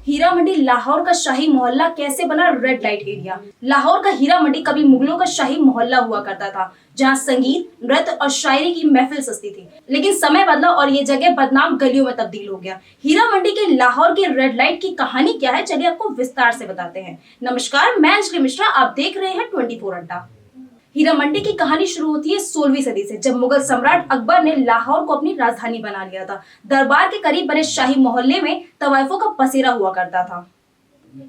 हीरा मंडी लाहौर का शाही मोहल्ला कैसे बना रेड लाइट एरिया। लाहौर का हीरा मंडी कभी मुगलों का शाही मोहल्ला हुआ करता था, जहां संगीत, नृत्य और शायरी की महफिल सस्ती थी। लेकिन समय बदला और ये जगह बदनाम गलियों में तब्दील हो गया। हीरा मंडी के लाहौर की रेड लाइट की कहानी क्या है, चलिए आपको विस्तार से बताते हैं। नमस्कार, मैं अंजलि मिश्रा, आप देख रहे हैं 24 अड्डा। हीरा मंडी की कहानी शुरू होती है 16वीं सदी से, जब मुगल सम्राट अकबर ने लाहौर को अपनी राजधानी बना लिया था। दरबार के करीब बने शाही मोहल्ले में तवाइफों का पसेरा हुआ करता था।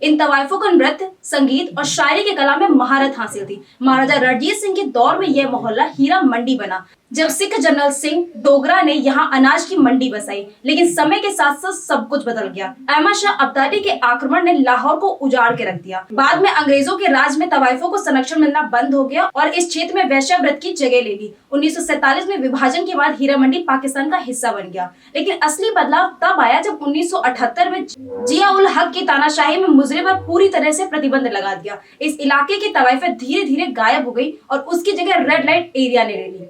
इन तवाइफों को नृत्य, संगीत और शायरी की कला में महारत हासिल थी। महाराजा रणजीत सिंह के दौर में यह मोहल्ला हीरा मंडी बना, जब सिख जनरल सिंह डोगरा ने यहाँ अनाज की मंडी बसाई। लेकिन समय के साथ साथ सब कुछ बदल गया। अहमद शाह अब्दाली के आक्रमण ने लाहौर को उजाड़ के रख दिया। बाद में अंग्रेजों के राज में तवाइफों को संरक्षण मिलना बंद हो गया और इस क्षेत्र में वेश्यावृत्ति की जगह ले ली। 1947 में विभाजन के बाद हीरा मंडी पाकिस्तान का हिस्सा बन गया। लेकिन असली बदलाव तब आया जब 1978 में जिया उल हक की तानाशाही में मुजरिम पर पूरी तरह से प्रतिबंध लगा दिया। इस इलाके की तवाइफें धीरे धीरे गायब हो गई और उसकी जगह रेड लाइट एरिया ने ले ली।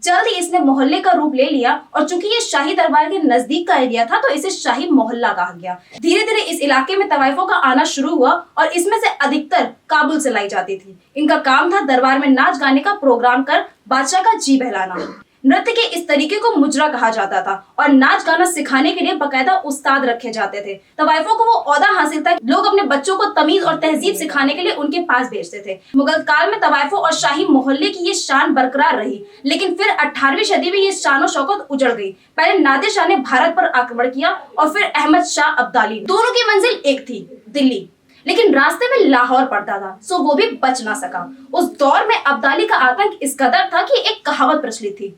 जल्द ही इसने मोहल्ले का रूप ले लिया और चूंकि ये शाही दरबार के नजदीक का एरिया था, तो इसे शाही मोहल्ला कहा गया। धीरे धीरे इस इलाके में तवाइफों का आना शुरू हुआ और इसमें से अधिकतर काबुल से लाई जाती थी। इनका काम था दरबार में नाच गाने का प्रोग्राम कर बादशाह का जी बहलाना। नृत्य के इस तरीके को मुजरा कहा जाता था और नाच गाना सिखाने के लिए बकायदा उस्ताद रखे जाते थे। तवाइफों को वो ओहदा हासिल था, लोग अपने बच्चों को तमीज और तहजीब सिखाने के लिए उनके पास भेजते थे। मुगल काल में तवाइफों और शाही मोहल्ले की ये शान बरकरार रही, लेकिन फिर 18वीं सदी में ये शान और शौकत उजड़ गई। पहले नादिर शाह ने भारत पर आक्रमण किया और फिर अहमद शाह अब्दाली। दोनों की मंजिल एक थी, दिल्ली, लेकिन रास्ते में लाहौर पड़ता था, सो वो भी बच ना सका। उस दौर में अब्दाली का आतंक इस कदर था कि एक कहावत प्रचलित थी,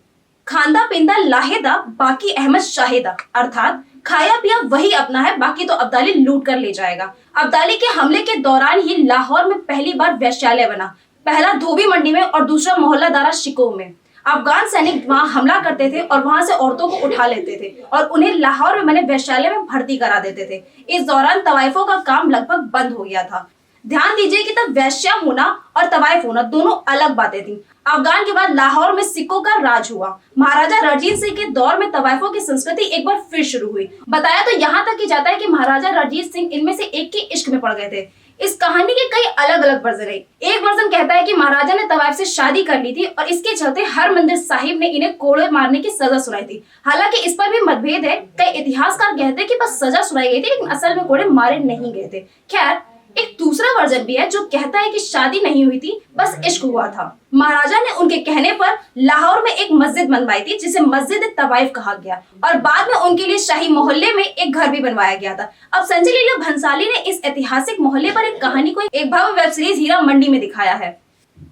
खांदा पींदा लाहेदा बाकी अहमद शाहिदा, अर्थात खाया पिया वही अपना है, बाकी तो अब्दाली लूट कर ले जाएगा। अब्दाली के हमले के दौरान ही लाहौर में पहली बार वेश्यालय बना, पहला धोबी मंडी में और दूसरा मोहल्ला दारा शिकोह में। अफगान सैनिक वहां हमला करते थे और वहां से औरतों को उठा लेते थे और उन्हें लाहौर में बने वेश्यालय में भर्ती करा देते थे। इस दौरान तवाइफों का काम लगभग बंद हो गया था। ध्यान दीजिए कि तब वैश्या होना और तवाइफ होना दोनों अलग बातें थी। अफगान के बाद लाहौर में सिखों का राज हुआ। महाराजा रणजीत सिंह के दौर में तवाइफों की संस्कृति एक बार फिर शुरू हुई। बताया तो यहाँ तक कि जाता है कि महाराजा रणजीत सिंह इनमें से एक के इश्क में पड़ गए थे। इस कहानी के कई अलग अलग वर्जन है। एक वर्जन कहता है कि महाराजा ने तवाइफ से शादी कर ली थी और इसके चलते हरमंदिर साहिब ने इन्हें कोड़े मारने की सजा सुनाई थी। हालांकि इस पर भी मतभेद है। कई इतिहासकार कहते हैं कि बस सजा सुनाई गई थी, लेकिन असल में कोड़े मारे नहीं गए थे। खैर, एक दूसरा वर्जन भी है जो कहता है कि शादी नहीं हुई थी, बस इश्क हुआ था। महाराजा ने उनके कहने पर लाहौर में एक मस्जिद बनवाई थी, जिसे मस्जिद तवाइफ कहा गया और बाद में उनके लिए शाही मोहल्ले में एक घर भी बनवाया गया था। अब संजय लीला भंसाली ने इस ऐतिहासिक मोहल्ले पर एक कहानी को एक भव्य वेब सीरीज हीरा मंडी में दिखाया है।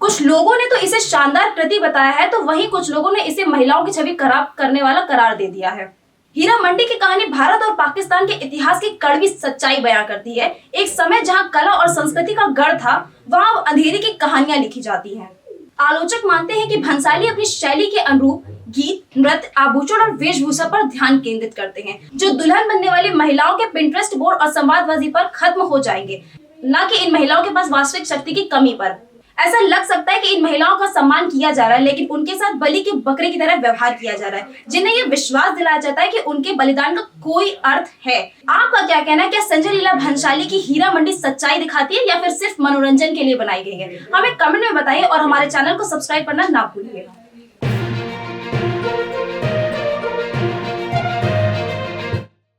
कुछ लोगों ने तो इसे शानदार कृति बताया है, तो वहीं कुछ लोगों ने इसे महिलाओं की छवि खराब करने वाला करार दे दिया है। हीरा मंडी की कहानी भारत और पाकिस्तान के इतिहास की कड़वी सच्चाई बयां करती है। एक समय जहां कला और संस्कृति का गढ़ था, वहां अब अंधेरे की कहानियां लिखी जाती हैं। आलोचक मानते हैं कि भंसाली अपनी शैली के अनुरूप गीत, नृत्य, आभूषण और वेशभूषा पर ध्यान केंद्रित करते हैं, जो दुल्हन बनने वाली महिलाओं के पिंटरेस्ट बोर्ड और संवादबाजी पर खत्म हो जाएंगे, न कि इन महिलाओं के पास वास्तविक शक्ति की कमी पर। ऐसा लग सकता है कि इन महिलाओं का सम्मान किया जा रहा है, लेकिन उनके साथ बलि के बकरे की तरह व्यवहार किया जा रहा है, जिन्हें यह विश्वास दिलाया जाता है कि उनके बलिदान का कोई अर्थ है। आपका क्या कहना है? क्या संजय लीला भंसाली की हीरा मंडी सच्चाई दिखाती है या फिर सिर्फ मनोरंजन के लिए बनाई गई है? हमें कमेंट में बताइए और हमारे चैनल को सब्सक्राइब करना ना भूलिएगा।